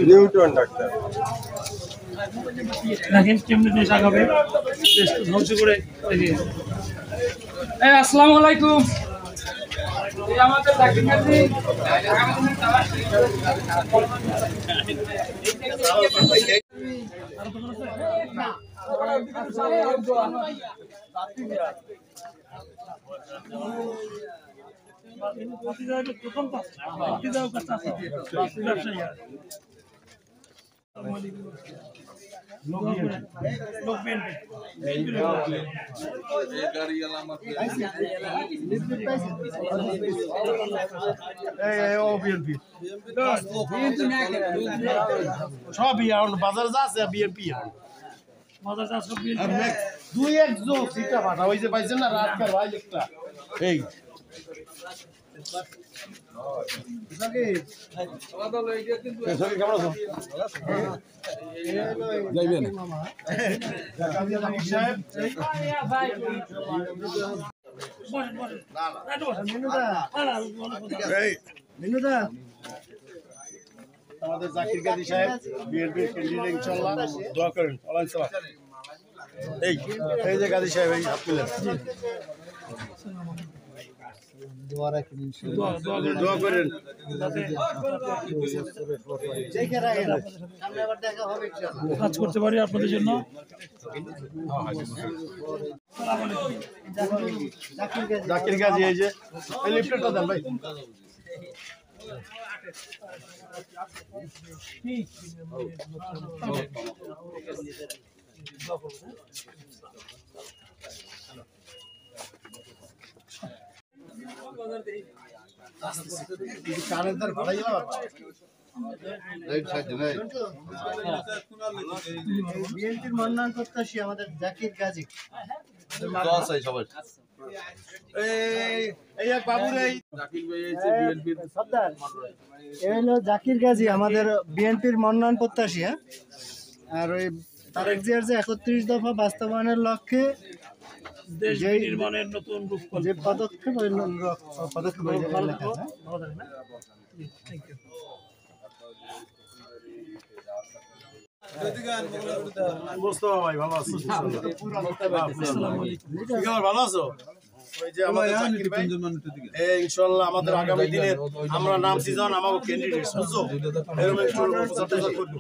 Newton doctor কেমনি দেশ আগাবে ধ্বংস করে। আসসালামু আলাইকুম। আমাদের প্রথম কাজ ব্যবসায়ী সবই বাজার যা আছে বিএনপি দুই একজন সিটা পাঠা ওই যে পাইছেন না রাতকার ভাই একটা এই যাইবেন আমাদের জাকির গাজী সাহেব বিএনপির ক্যান্ডিডেট ইনশাআল্লাহ দোয়া করেন এই যে গাজী সাহেব এই আপনাদের দোয়া করেন কাজ করতে পারি আপনাদের জন্য। জাকির গাজী এই যে লিফলেটটা দেন ভাই। বিএনপির মনোনয়ন প্রত্যাশী আমাদের জাকির গাজী জাকির গাজী আমাদের বিএনপির মনোনয়ন প্রত্যাশী। আর ওই তারেক জিয়ার যে 31 দফা বাস্তবায়নের লক্ষ্যে নির্মাণের নতুন রূপ যে পদক্ষেপ মোস্তফা ভাই ভালো আছি। ভালো আছো? ওই যে আমাদের জাকির ভাই ইনশাআল্লাহ আমাদের আগামী দিনে আমরা নাম সিজন আমাকে ক্যান্ডিডেট বুঝছো এরকম একটু প্রচার করব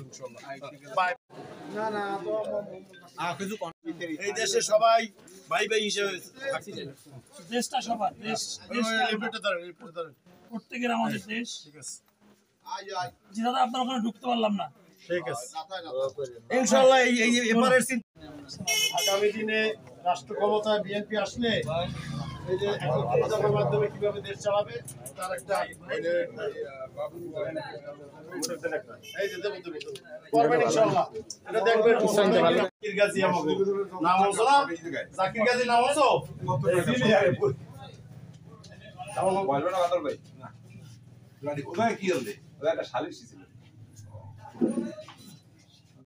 ইনশাআল্লাহ। না না এই দেশে সবাই ভাই ভাই হিসেবে থাকছে। দেশটা সবার দেশ, প্রত্যেকের আমাদের দেশ। ঠিক আছে জি দাদা, আপনার ওখানে ঢুকতে পারলাম না। ঠিক আছে ইনশাআল্লাহ এই এবারের আগামী দিনে রাষ্ট্র ক্ষমতায় বিএনপি আসলে এই যে একত্রিশের মাধ্যমে কিভাবে দেশ চালাবে তার একটা এই যে দেব করবেন ইনশাআল্লাহ। এটা দেখবেন জাকির গাজী আমাকে নাম হলো না, জাকির গাজী নাম হলো তাও বলবেন না আদর ভাই না ওটা কি হলো ওটা একটা সালিশ ছিল।